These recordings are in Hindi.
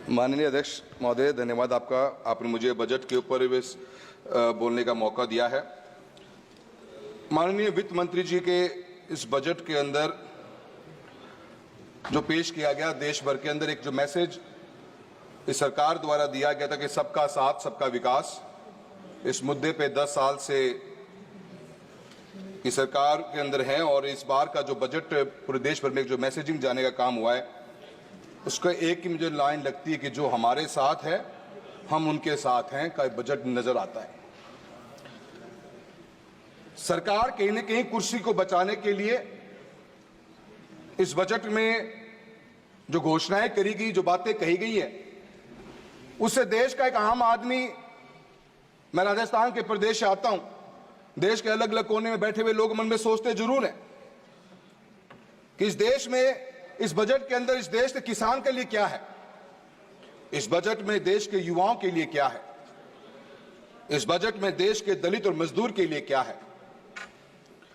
माननीय अध्यक्ष महोदय, धन्यवाद आपका। आपने मुझे बजट के ऊपर बोलने का मौका दिया है। माननीय वित्त मंत्री जी के इस बजट के अंदर जो पेश किया गया, देश भर के अंदर एक जो मैसेज इस सरकार द्वारा दिया गया था कि सबका साथ सबका विकास, इस मुद्दे पे 10 साल से इस सरकार के अंदर है और इस बार का जो बजट पूरे देश भर में जो मैसेजिंग जाने का काम हुआ है, उसका एक ही मुझे लाइन लगती है कि जो हमारे साथ है हम उनके साथ हैं का बजट नजर आता है। सरकार कहीं न कहीं कुर्सी को बचाने के लिए इस बजट में जो घोषणाएं करी गई, जो बातें कही गई है, उससे देश का एक आम आदमी, मैं राजस्थान के प्रदेश से आता हूं, देश के अलग अलग कोने में बैठे हुए लोग मन में सोचते जरूर हैं कि इस देश में, इस बजट के अंदर इस देश के किसान के लिए क्या है, इस बजट में देश के युवाओं के लिए क्या है, इस बजट में देश के दलित और मजदूर के लिए क्या है,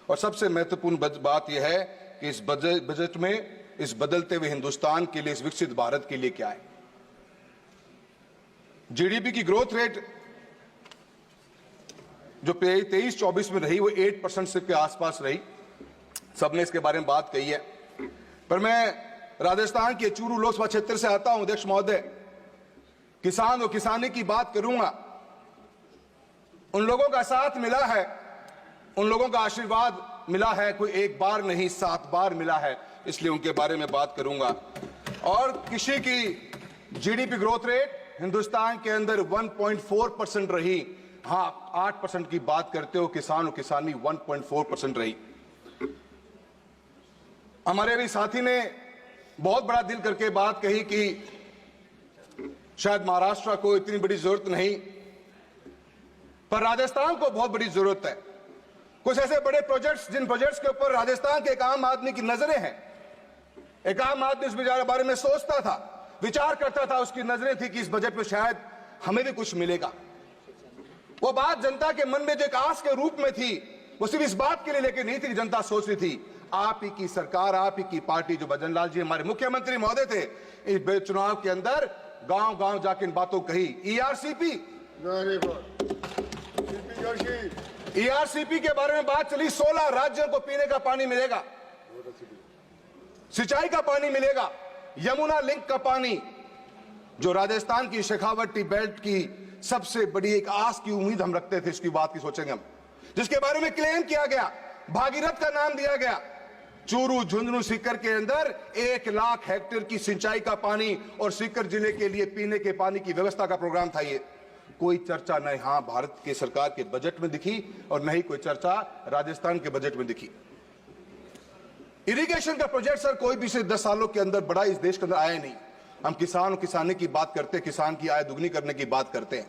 और सबसे महत्वपूर्ण बात यह है कि इस बजट में इस बदलते हुए हिंदुस्तान के लिए, इस विकसित भारत के लिए क्या है। जीडीपी की ग्रोथ रेट जो 23-24 में रही वो 8% के आसपास रही, सबने इसके बारे में बात कही है। पर मैं राजस्थान के चूरू लोकसभा क्षेत्र से आता हूं अध्यक्ष महोदय, किसान और किसानी की बात करूंगा। उन लोगों का साथ मिला है, उन लोगों का आशीर्वाद मिला है, कोई एक बार नहीं 7 बार मिला है, इसलिए उनके बारे में बात करूंगा। और कृषि की जीडीपी ग्रोथ रेट हिंदुस्तान के अंदर 1.4% रही। हाँ, 8% की बात करते हो, किसान और किसानी 1.4% रही। हमारे भी साथी ने बहुत बड़ा दिल करके बात कही कि शायद महाराष्ट्र को इतनी बड़ी जरूरत नहीं, पर राजस्थान को बहुत बड़ी जरूरत है। कुछ ऐसे बड़े प्रोजेक्ट्स, जिन प्रोजेक्ट्स के ऊपर राजस्थान के एक आम आदमी की नजरें हैं, एक आम आदमी उस बारे में सोचता था, विचार करता था, उसकी नजरें थी कि इस बजट में शायद हमें भी कुछ मिलेगा। वो बात जनता के मन में जो एक आस के रूप में थी, वो सिर्फ इस बात के लिए लेके नहीं थी कि जनता सोच रही थी आप ही की सरकार, आप ही की पार्टी, जो भजन लाल जी हमारे मुख्यमंत्री महोदय थे, इस चुनाव के अंदर गांव गांव जाके इन बातों कही। ईआरसीपी के बारे में बात चली, 16 राज्यों को पीने का पानी मिलेगा, सिंचाई का पानी मिलेगा, यमुना लिंक का पानी, जो राजस्थान की शेखावटी बेल्ट की सबसे बड़ी एक आस की उम्मीद हम रखते थे, इसकी बात की सोचेंगे हम, जिसके बारे में क्लेम किया गया, भागीरथ का नाम दिया गया। चूरू, झुंझुनू, सीकर के अंदर 1 लाख हेक्टेयर की सिंचाई का पानी और सीकर जिले के लिए पीने के पानी की व्यवस्था का प्रोग्राम था। ये कोई चर्चा न यहां भारत के सरकार के बजट में दिखी और न ही कोई चर्चा राजस्थान के बजट में दिखी। इरिगेशन का प्रोजेक्ट सर कोई भी से 10 सालों के अंदर बड़ा इस देश के अंदर आया नहीं। हम किसान और किसानी की बात करते हैं, किसान की आय दुगनी करने की बात करते हैं।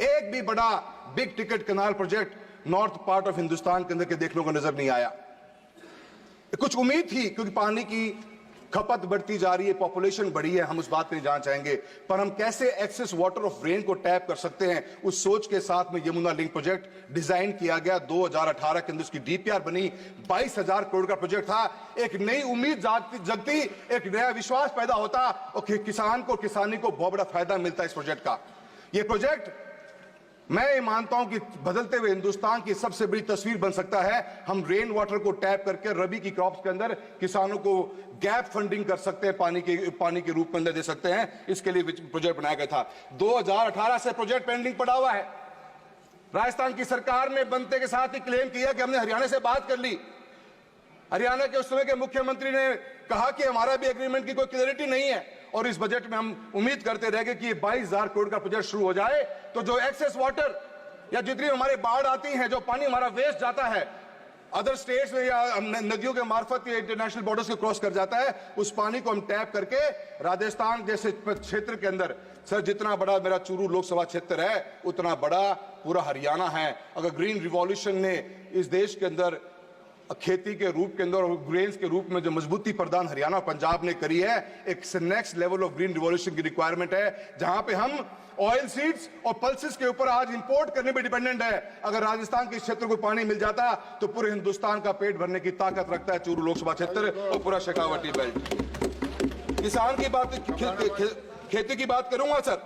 एक भी बड़ा big ticket canal project north part of Hindustan के अंदर के देखने को नजर नहीं आया। कुछ उम्मीद थी क्योंकि पानी की खपत बढ़ती जा रही है, पॉपुलेशन बढ़ी है, हम उस बात पे जानना चाहेंगे, पर हम कैसे एक्सेस वाटर ऑफ रेन को टैप कर सकते हैं, उस सोच के साथ में यमुना लिंक प्रोजेक्ट डिजाइन किया गया। 2018 के अंदर उसकी डीपीआर बनी, 22,000 करोड़ का प्रोजेक्ट था। एक नई उम्मीद जगती, एक नया विश्वास पैदा होता और किसान को, किसानी को बहुत बड़ा फायदा मिलता इस प्रोजेक्ट का। यह प्रोजेक्ट मैं ये मानता हूं कि बदलते हुए हिंदुस्तान की सबसे बड़ी तस्वीर बन सकता है। हम रेन वाटर को टैप करके रबी की क्रॉप्स के अंदर किसानों को गैप फंडिंग कर सकते हैं, पानी के रूप में अंदर दे सकते हैं। इसके लिए प्रोजेक्ट बनाया गया था। 2018 से प्रोजेक्ट पेंडिंग पड़ा हुआ है। राजस्थान की सरकार ने बनते के साथ ही क्लेम किया कि हमने हरियाणा से बात कर ली। हरियाणा के उस समय के मुख्यमंत्री ने कहा कि हमारा भी एग्रीमेंट की कोई क्लियरिटी नहीं है, और इस बजट में हम उम्मीद करते रह गए कि 22,000 करोड़ का प्रोजेक्ट शुरू हो जाए तो जो एक्सेस वाटर या जितनी हमारे बाढ़ आती है, जो पानी हमारा वेस्ट जाता है अदर स्टेट्स में या नदियों के मार्फत या इंटरनेशनल बॉर्डर्स को क्रॉस कर जाता है, उस पानी को हम टैप करके राजस्थान जैसे क्षेत्र के अंदर, सर जितना बड़ा मेरा चूरू लोकसभा क्षेत्र है उतना बड़ा पूरा हरियाणा है। अगर ग्रीन रिवॉल्यूशन ने इस देश के अंदर खेती के रूप के अंदर और ग्रेन्स के रूप में जो मजबूती प्रदान हरियाणा और पंजाब ने करी है, एक next level of green revolution की रिक्वायरमेंट है, जहां पे हम ऑयल सीड्स और पल्सेस के ऊपर आज इंपोर्ट करने पे डिपेंडेंट है। अगर राजस्थान के क्षेत्र को पानी मिल जाता तो पूरे हिंदुस्तान का पेट भरने की ताकत रखता है चूरू लोकसभा क्षेत्र और पूरा शेखावटी बेल्ट। किसान की बात खेती की बात करूंगा सर,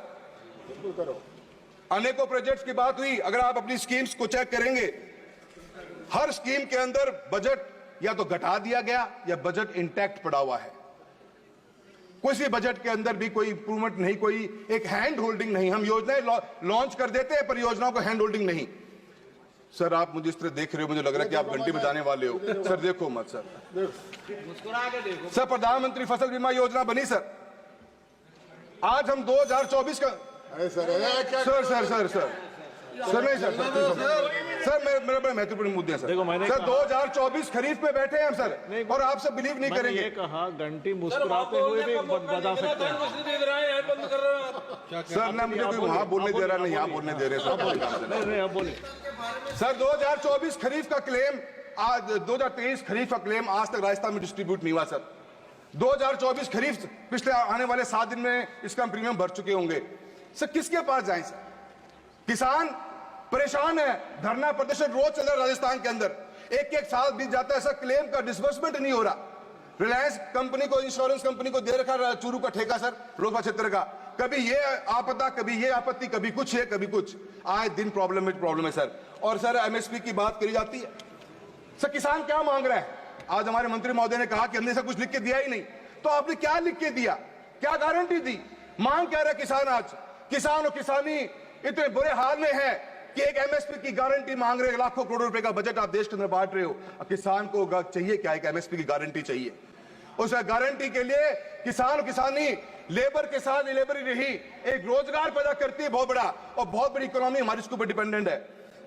अनेकों प्रोजेक्ट्स की बात हुई। अगर आप अपनी स्कीम्स को चेक करेंगे, हर स्कीम के अंदर बजट या तो घटा दिया गया या बजट इंटैक्ट पड़ा हुआ है। किसी बजट के अंदर भी कोई इंप्रूवमेंट नहीं, कोई एक हैंड होल्डिंग नहीं। हम योजनाएं लॉन्च कर देते हैं, परियोजनाओं को हैंड होल्डिंग नहीं। सर आप मुझे इस तरह देख रहे हो, मुझे लग रहा है कि आप घंटी बजाने वाले हो। सर देखो मत सर, मुस्कुरा के देखो। सर प्रधानमंत्री फसल बीमा योजना बनी सर, आज हम 2024 का sir sir sir sir sir नहीं सर सर मेरे बड़े महत्वपूर्ण मुद्दे हैं सर। सर 2024 खरीफ में बैठे हैं हम सर, और आप सब बिलीव नहीं करेंगे। ये कहा घंटी मुस्कुराते हुए भी बजा सकते हैं सर। ना मुझे कोई वहां बोलने दे रहा, नहीं यहाँ बोलने दे रहे सर। बोले सर 2024 खरीफ का क्लेम आज 2023 खरीफ का क्लेम आज तक राजस्थान में डिस्ट्रीब्यूट नहीं हुआ सर। 2024 खरीफ पिछले आने वाले 7 दिन में इसका प्रीमियम भर चुके होंगे सर। किसके पास जाएं सर? किसान परेशान है, धरना प्रदर्शन रोज चल रहा है राजस्थान के अंदर। एक साल बीत जाता है सर, क्लेम का डिसबर्समेंट नहीं हो रहा। रिलायंस कंपनी को, इंश्योरेंस कंपनी को दे रखा चूरू का ठेका सर, लोकसभा क्षेत्र का। कभी ये आपदा, कभी ये आपत्ति, कभी कुछ है कभी कुछ, आए दिन प्रॉब्लम है सर। और सर एमएसपी की बात करी जाती है सर, किसान क्या मांग रहा है? आज हमारे मंत्री महोदय ने कहा कि हमने सब कुछ लिख के दिया ही नहीं। तो आपने क्या लिख के दिया, क्या गारंटी दी? मांग क्या रहा किसान? आज किसान और किसानी इतने बुरे हाल में है कि एक एमएसपी की गारंटी मांग रहे। लाखों करोड़ रुपए का बजट आप देश के अंदर बांट रहे हो, किसान को चाहिए क्या? एक एमएसपी की गारंटी चाहिए। उस गारंटी के लिए किसान और किसानी लेबर के साथ लेबर ही रही, एक रोजगार पैदा करती है बहुत बड़ा, और बहुत बड़ी इकोनॉमी हमारी इसके ऊपर डिपेंडेंट है।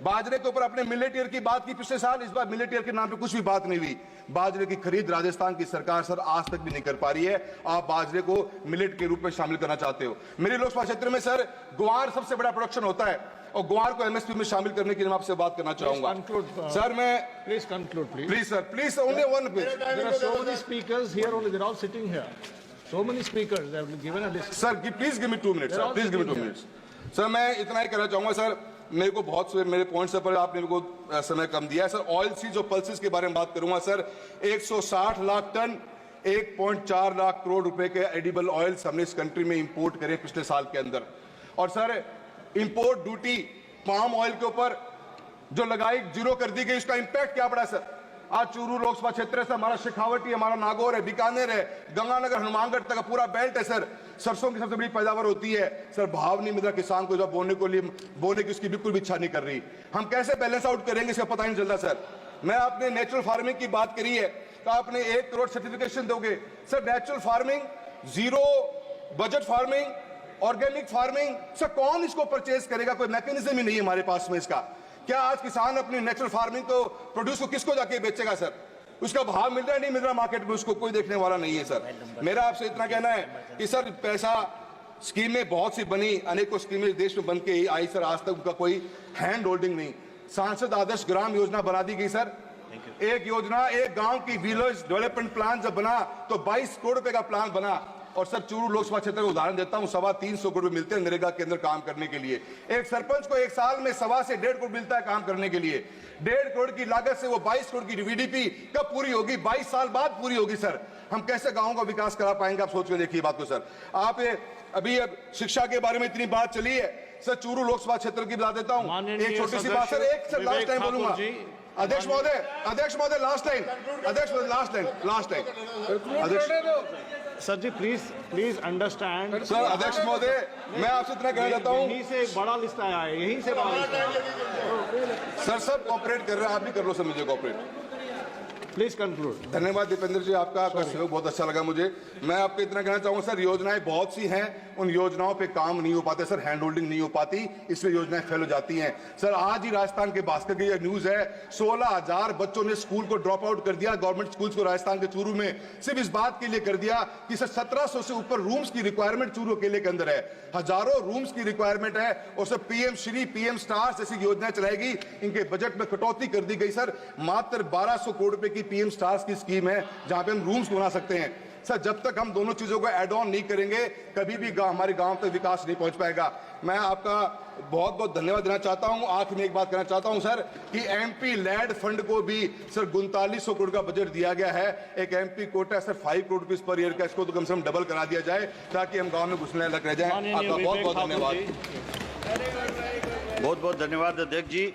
बाजरे के ऊपर अपने मिलेट ईयर की बात की पिछले साल, इस बार मिलेट ईयर के नाम पे कुछ भी बात नहीं हुई। बाजरे की खरीद राजस्थान की सरकार सर आज तक भी नहीं कर पा रही है। आप बाजरे को मिलेट के रूप में शामिल करना चाहते हो। मेरे लोकसभा क्षेत्र में सर ग्वार सबसे बड़ा प्रोडक्शन होता है, और ग्वार को एमएसपी में शामिल करने के लिए मैं आपसे बात करना चाहूंगा सर। मैं please conclude please sir, please only one please. There are so many speakers here only, they're all sitting here. So many speakers, they have given a list. Sir please give me 2 minutes sir, please give me 2 minutes sir. मैं इतना ही कहना चाहूंगा सर, मेरे को बहुत से मेरे पॉइंट्स पर आपने मेरे को समय कम दिया है सर। ऑयल सीज और पल्सेस के बारे में बात करूंगा सर। 160 लाख टन 1.4 लाख करोड़ रुपए के एडिबल ऑयल्स हमने इस कंट्री में इंपोर्ट करे पिछले साल के अंदर। और sir import duty palm oil के ऊपर जो लगाई, जीरो कर दी गई, उसका इंपैक्ट क्या पड़ा सर? आज चूरू लोकसभा क्षेत्र से हमारा शेखावटी, हमारा नागौर है, बीकानेर है, गंगानगर, हनुमानगढ़ तक का पूरा बेल्ट है सर। सरसों की सबसे बड़ी पैदावार होती है सर। भाव नहीं मिल रहा किसान को, जब बोने की उसकी बिल्कुल भी इच्छा नहीं कर रही। हम कैसे बैलेंस आउट करेंगे इसका पता नहीं चलता सर। मैं आपने नेचुरल फार्मिंग की बात करी है, तो आपने 1 करोड़ सर्टिफिकेशन दोगे sir. Natural farming, zero budget farming, organic farming sir, कौन इसको परचेज करेगा? कोई मैकेनिज्म ही नहीं है हमारे पास में इसका। क्या आज किसान अपनी नेचुरल फार्मिंग को प्रोड्यूस को किसको जाके बेचेगा सर? उसका भाव मिल रहा है नहीं मिल रहा मार्केट में, उसको कोई देखने वाला नहीं है सर। मेरा आपसे इतना कहना है कि सर पैसा स्कीमें बहुत सी बनी, अनेकों स्कीमें देश में बन के आई सर, आज तक उनका कोई हैंड होल्डिंग नहीं। सांसद आदर्श ग्राम योजना बना दी गई सर। एक योजना, एक गांव की विलेज डेवलपमेंट प्लान जब बना तो 22 करोड़ रुपए का प्लान बना। और सर चूरू लोकसभा क्षेत्र का उदाहरण देता हूं, 325 करोड़ मिलते हैं नरेगा के अंदर काम करने के लिए। एक सरपंच को एक साल में 1.25 से 1.5 करोड़ मिलता है काम करने के लिए। 1.5 करोड़ की लागत से वो 22 करोड़ की वीडीपी कब पूरी होगी? 22 साल बाद पूरी होगी सर। हम कैसे गाँव का विकास करा पाएंगे? आप सोच के देखिए बात को सर। आप अभी शिक्षा के बारे में इतनी बात चली है सर, चूरू लोकसभा क्षेत्र की बता देता हूँ। एक छोटी सी बात सर, एक सर लास्ट टाइम बोलूंगा। अध्यक्ष महोदय लास्ट टाइम, लास्ट टाइम अध्यक्ष sir ji please understand sir. अध्यक्ष महोदय मैं आपसे इतना कहना चाहता हूँ, यहीं से एक बड़ा लिस्ट आया है, यहीं से बड़ा लिस्ट आया है। सर सब कॉपरेट कर रहे हैं, आप भी कर लो सर मुझे कॉपरेट। Please conclude. धन्यवाद दीपेंद्र जी, आपका सहयोग बहुत अच्छा लगा मुझे। मैं आपको इतना कहना चाहूंगा सर, योजनाएं बहुत सी हैं, उन योजनाओं पे काम नहीं हो पाते सर, हैंड होल्डिंग नहीं हो पाती, इसलिए योजनाएं फेल हो जाती हैं सर। आज ही राजस्थान के भास्कर की न्यूज है, 16,000 बच्चों ने स्कूल को ड्रॉप आउट कर दिया, गवर्नमेंट स्कूल्स को राजस्थान के चूरू में, सिर्फ इस बात के लिए कर दिया कि सर 1700 से ऊपर रूम्स की रिक्वायरमेंट चूरू अकेले के अंदर है, हजारों रूम्स की रिक्वायरमेंट है। और sir PM Shri, PM stars जैसी योजनाएं चलाएगी, इनके बजट में कटौती कर दी गई सर। मात्र 1200 करोड़ रुपए की पीएम स्टार्स की स्कीम है, जहां पे हम रूम्स बना सकते हैं। सर जब तक हम दोनों चीजों को ऐड ऑन नहीं करेंगे कभी भी हमारे गांव तक विकास नहीं पहुंच पाएगा। मैं आपका बहुत बहुत धन्यवाद देना चाहता हूं। आखिर में एक बात कहना चाहता हूं सर कि एमपी लैंड फंड को भी सर 3900 करोड़ का बजट दिया गया है। एक MP quota sir 5 crore rupees per year का, इसको तो कम से कम डबल करा दिया जाए ताकि हम गांव में घुसने लग रह जाए। आपका बहुत बहुत धन्यवाद। बहुत बहुत धन्यवाद अध्यक्ष जी।